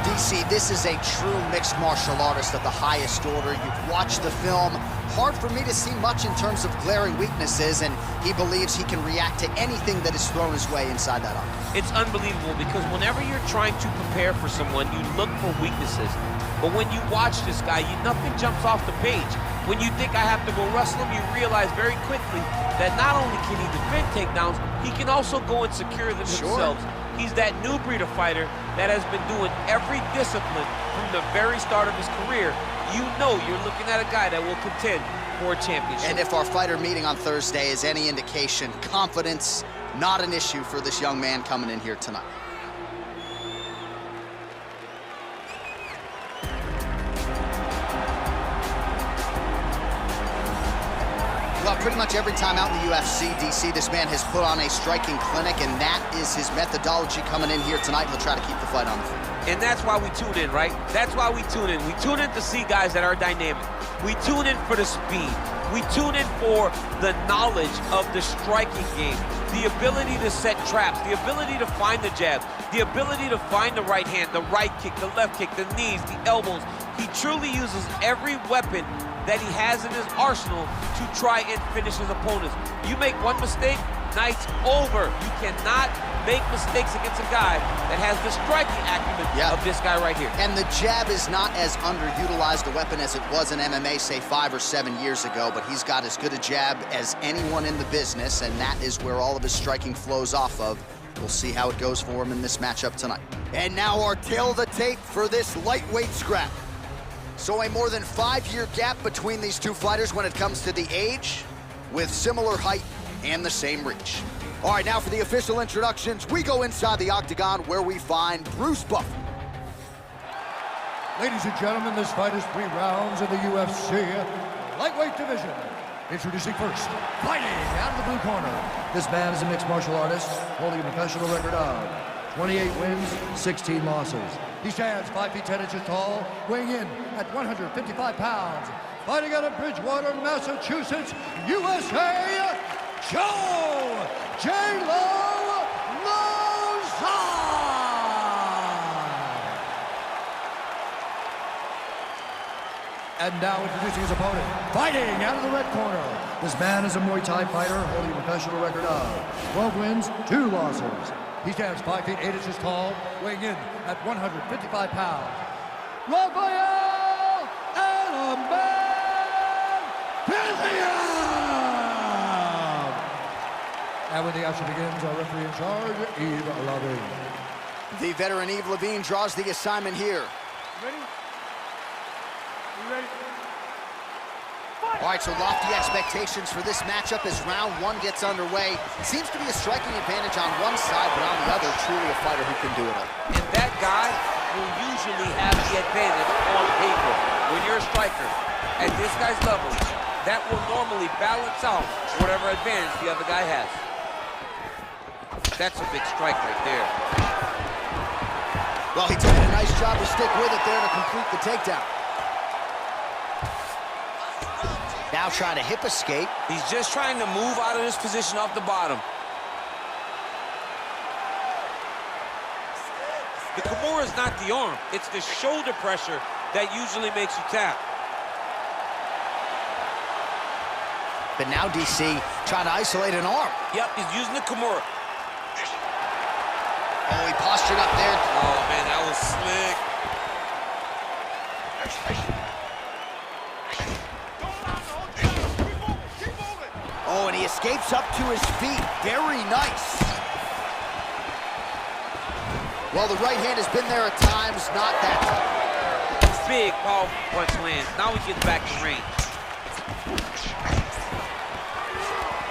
DC, this is a true mixed martial artist of the highest order. You've watched the film. Hard for me to see much in terms of glaring weaknesses, and he believes he can react to anything that is thrown his way inside that octagon. It's unbelievable because whenever you're trying to prepare for someone, you look for weaknesses. But when you watch this guy, nothing jumps off the page. When you think I have to go wrestle him, you realize very quickly that not only can he defend takedowns, he can also go and secure them himself. He's that new breed of fighter that has been doing every discipline from the very start of his career. You know you're looking at a guy that will contend for a championship. And if our fighter meeting on Thursday is any indication, confidence not an issue for this young man coming in here tonight. Well, pretty much every time out in the UFC, DC, this man has put on a striking clinic, and that is his methodology coming in here tonight. He'll try to keep the fight on the field. And that's why we tune in, right? That's why we tune in. We tune in to see guys that are dynamic. We tune in for the speed. We tune in for the knowledge of the striking game, the ability to set traps, the ability to find the jab, the ability to find the right hand, the right kick, the left kick, the knees, the elbows. He truly uses every weapon that he has in his arsenal to try and finish his opponents. You make one mistake, night's over. You cannot make mistakes against a guy that has the striking acumen of this guy right here. And the jab is not as underutilized a weapon as it was in MMA, say 5 or 7 years ago, but he's got as good a jab as anyone in the business, and that is where all of his striking flows off of. We'll see how it goes for him in this matchup tonight. And now our tail of the tape for this lightweight scrap. So a more than 5-year gap between these two fighters when it comes to the age, with similar height and the same reach. All right, now for the official introductions, we go inside the octagon where we find Bruce Buffer. Ladies and gentlemen, this fight is 3 rounds in the UFC lightweight division. Introducing first, fighting out of the blue corner. This man is a mixed martial artist, holding a professional record of 28 wins, 16 losses. He stands 5 feet 10 inches tall, weighing in at 155 pounds. Fighting out of Bridgewater, Massachusetts, USA, Joe Lauzon! And now introducing his opponent, fighting out of the red corner. This man is a Muay Thai fighter, holding a professional record of 12 wins, 2 losses. He stands 5 feet 8 inches tall, weighing in at 155 pounds. Rafael Fiziev! And when the action begins, our referee in charge, Yves Levine. The veteran Yves Levine draws the assignment here. Ready? You ready? All right, so lofty expectations for this matchup as round 1 gets underway. Seems to be a striking advantage on one side, but on the other, truly a fighter who can do it all. And that guy will usually have the advantage on paper. When you're a striker at this guy's level, that will normally balance out whatever advantage the other guy has. That's a big strike right there. Well, he did a nice job to stick with it there to complete the takedown. Now trying to hip escape. He's just trying to move out of this position off the bottom. The Kimura is not the arm. It's the shoulder pressure that usually makes you tap. But now DC trying to isolate an arm. Yep, he's using the Kimura. Oh, he postured up there. Oh, man, that was slick. Oh, and he escapes up to his feet. Very nice. Well, the right hand has been there at times, not that time. Big, powerful punch lands. Now he gets back to range.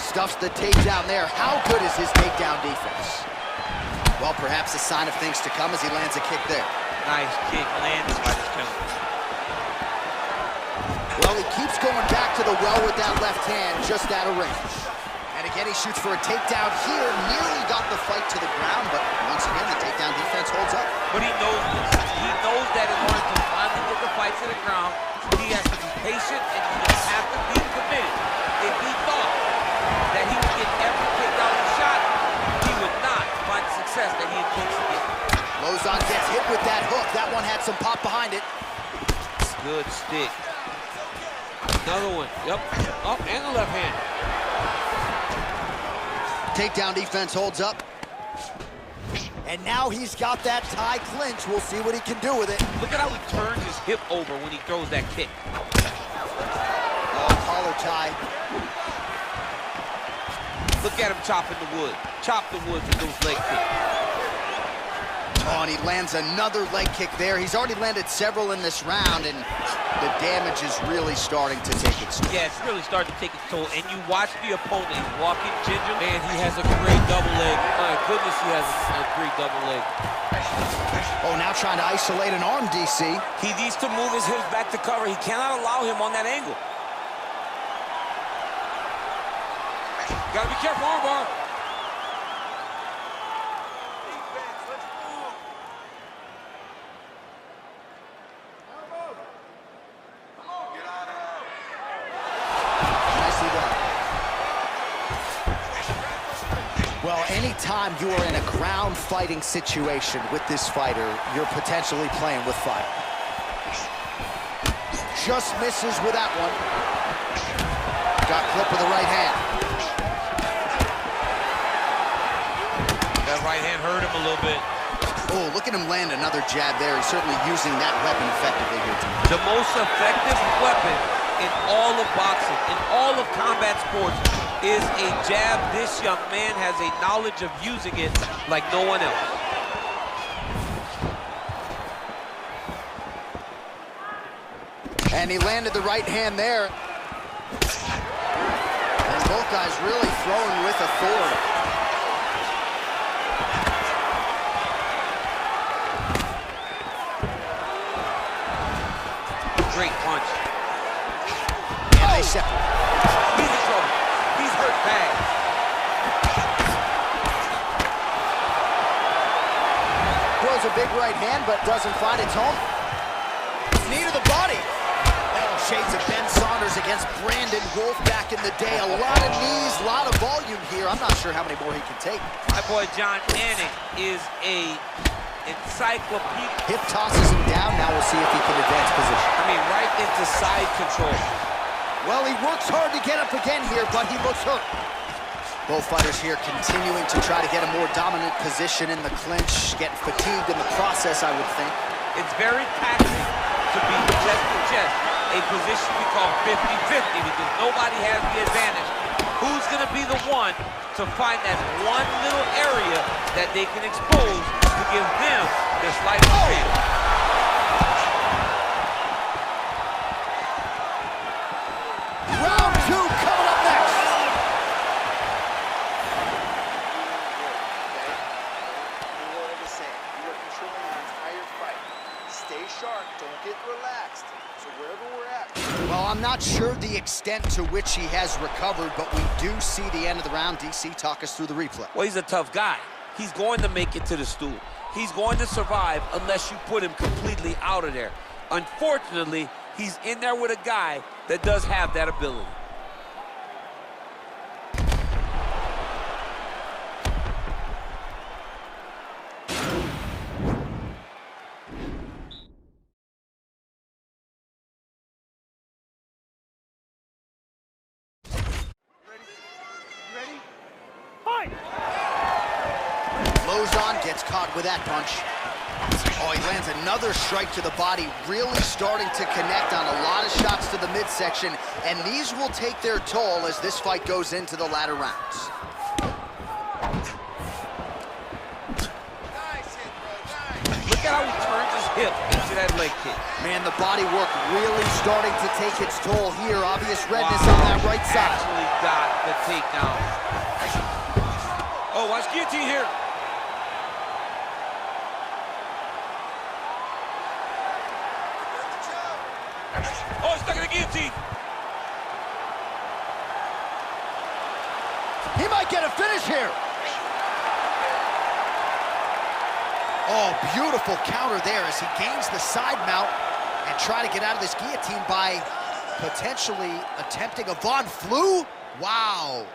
Stuffs the takedown there. How good is his takedown defense? Well, perhaps a sign of things to come as he lands a kick there. Nice kick, lands by this counter. Well, he keeps going back to the well with that left hand, just out of range. And again, he shoots for a takedown here. Nearly got the fight to the ground, but once again, the takedown defense holds up. But he knows this. He knows that in order to finally get the fight to the ground, he has to be patient and he has to be committed. If he thought that he would get every takedown he shot, he would not find the success that he intends to get. Lauzon gets hit with that hook. That one had some pop behind it. Good stick. Another one. Yep. Up and the left hand. Takedown defense holds up. And now he's got that tie clinch. We'll see what he can do with it. Look at how he turns his hip over when he throws that kick. Oh, collar tie. Look at him chopping the wood. Chop the wood with those leg kicks. Oh, and he lands another leg kick there. He's already landed several in this round, and the damage is really starting to take its toll. Yeah, it's really starting to take its toll. And you watch the opponent, he's walking gingerly. Man, he has a great double leg. My goodness, he has a great double leg. Oh, now trying to isolate an arm, DC. He needs to move his hips back to cover. He cannot allow him on that angle. Gotta be careful, armbar. Well, anytime you are in a ground fighting situation with this fighter, you're potentially playing with fire. Just misses with that one. Got clipped with the right hand. That right hand hurt him a little bit. Oh, look at him land another jab there. He's certainly using that weapon effectively here tonight. The most effective weapon in all of boxing, in all of combat sports, is a jab. This young man has a knowledge of using it like no one else. And he landed the right hand there. And both guys really throwing with authority. Great punch. And they separate. He's in trouble. He's hurt bad. Throws a big right hand, but doesn't find its home. Knee to the body. Oh, shades of Ben Saunders against Brandon Wolf back in the day. A lot of knees, a lot of volume here. I'm not sure how many more he can take. My boy John Anik is a encyclopedia. Hip tosses him down. Now we'll see if he can advance position. I mean, right into side control. Well, he works hard to get up again here, but he looks hurt. Both fighters here continuing to try to get a more dominant position in the clinch, getting fatigued in the process, I would think. It's very taxing to be chest to chest, a position we call 50-50 because nobody has the advantage. Who's going to be the one to find that one little area that they can expose to give them their slight advantage? Round two coming up next. You are controlling the entire fight. Stay sharp, don't get relaxed. So wherever we're at. Well, I'm not sure the extent to which he has recovered, but we do see the end of the round. DC, talk us through the replay. Well, he's a tough guy. He's going to make it to the stool. He's going to survive unless you put him completely out of there. Unfortunately, he's in there with a guy that does have that ability. Ready? Fight! Lauzon gets caught with that punch. Oh, he lands another strike to the body, really starting to connect on a lot of shots to the midsection, and these will take their toll as this fight goes into the latter rounds. Look at how he turns his hip into that leg kick. Man, the body work really starting to take its toll here. Obvious redness on that right side. Actually got the takedown. Oh, watch guillotine here. Oh, he's stuck in the guillotine. He might get a finish here. Oh, beautiful counter there as he gains the side mount and try to get out of this guillotine by potentially attempting a Von Flue. Wow.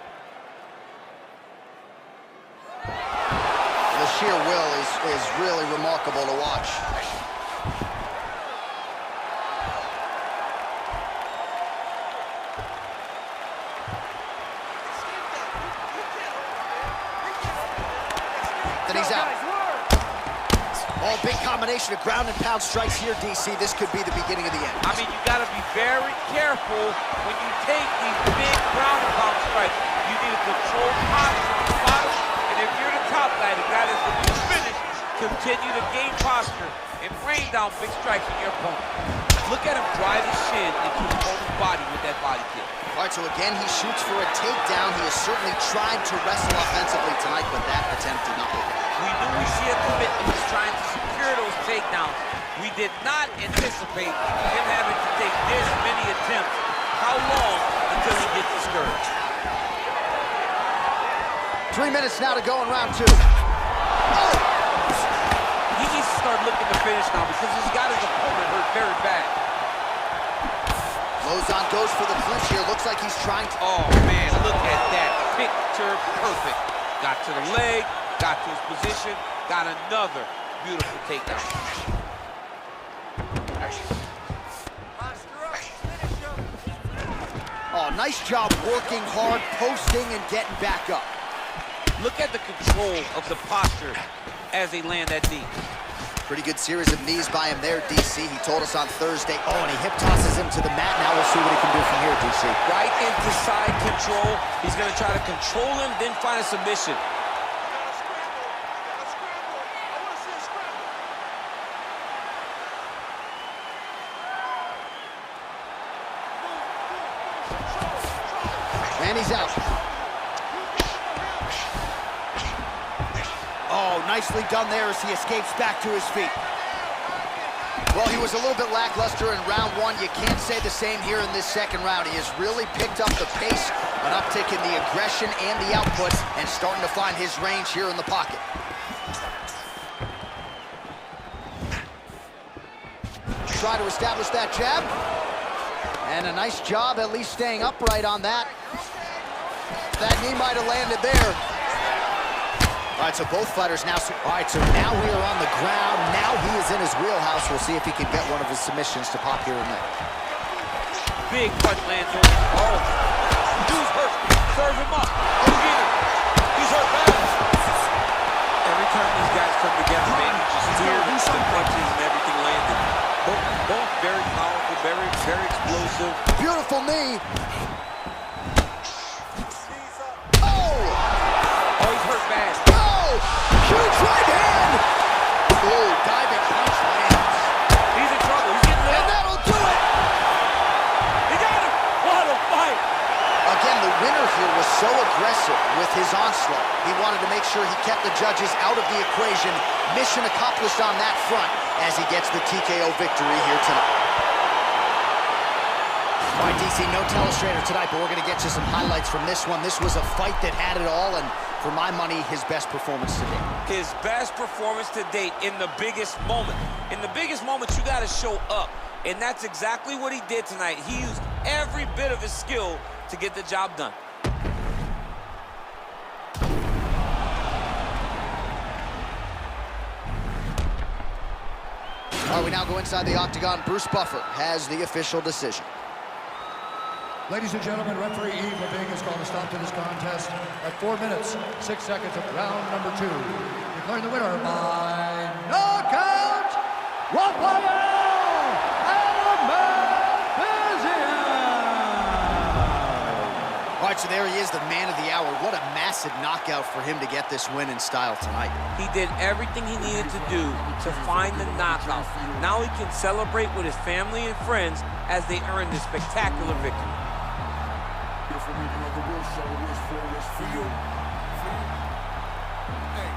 The sheer will is really remarkable to watch. Then he's out. Oh, big combination of ground and pound strikes here, DC. This could be the beginning of the end. I mean, you got to be very careful when you take these big ground and pound strikes. You need to control posture on the bottom, and if you're the top guy, the guy that's going to finish, continue to gain posture and rain down big strikes on your opponent. Look at him drive his shin into his opponent's body with that body kick. All right, so again, he shoots for a takedown. He has certainly tried to wrestle offensively tonight, but that attempt did not work. We knew we see a commitment. He's trying to secure those takedowns. We did not anticipate him having to take this many attempts. How long until he gets discouraged? 3 minutes now to go in round 2. Oh! He needs to start looking to finish now because he's got his opponent hurt very bad. Lauzon goes for the clinch here. Looks like he's trying to... Oh, man, look at that. Picture perfect. Got to the leg, got to his position, got another beautiful takedown. Oh, nice job working hard, posting, and getting back up. Look at the control of the posture as they land that knee. Pretty good series of knees by him there, DC. He told us on Thursday. Oh, and he hip tosses him to the mat. Now we'll see what he can do from here, DC. Right into side control. He's going to try to control him, then find a submission. And he's out. Oh, nicely done there as he escapes back to his feet. Well, he was a little bit lackluster in round 1. You can't say the same here in this second round. He has really picked up the pace, an uptick in the aggression and the output, and starting to find his range here in the pocket. Try to establish that jab. And a nice job at least staying upright on that. That knee might have landed there. All right, so both fighters now... All right, so now we are on the ground. Now he is in his wheelhouse. We'll see if he can get one of his submissions to pop here and there. Big punch lands on him. Oh, dude's hurt. Serve him up. Go get him. He's hurt bad. Every time these guys come together, man, you just hear the punches and everything landing. Both very powerful, very explosive. Beautiful knee. Huge right hand! Oh, diving punch lands. He's in trouble. He's getting lit. And that'll do it! He got him! What a fight! Again, the winner here was so aggressive with his onslaught. He wanted to make sure he kept the judges out of the equation. Mission accomplished on that front as he gets the TKO victory here tonight. All right, DC, no telestrator tonight, but we're going to get you some highlights from this one. This was a fight that had it all, and for my money, his best performance to date. His best performance to date in the biggest moment. In the biggest moment, you got to show up, and that's exactly what he did tonight. He used every bit of his skill to get the job done. All right, we now go inside the octagon. Bruce Buffer has the official decision. Ladies and gentlemen, referee Yves Leving has called a stop to this contest at 4 minutes, 6 seconds of round number 2. Declaring the winner by knockout, Rafael Fiziev! All right, so there he is, the man of the hour. What a massive knockout for him to get this win in style tonight. He did everything he needed to do to find the knockout. Now he can celebrate with his family and friends as they earn this spectacular victory. For me, the real show is for you. Hey.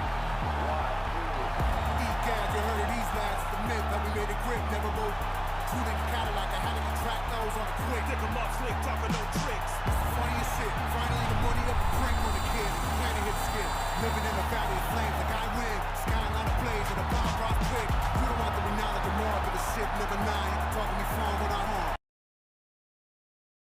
These guys, you heard of these lads, the myth that we made a grip, never go shooting Cadillac, I had to track those on a quick. Dick 'em up, slick, talking no tricks. Funny as shit, finally the money up the brink on the kid, planning his skit, living in a valley of flames, the guy wins, skyline of blaze, and the bomb rock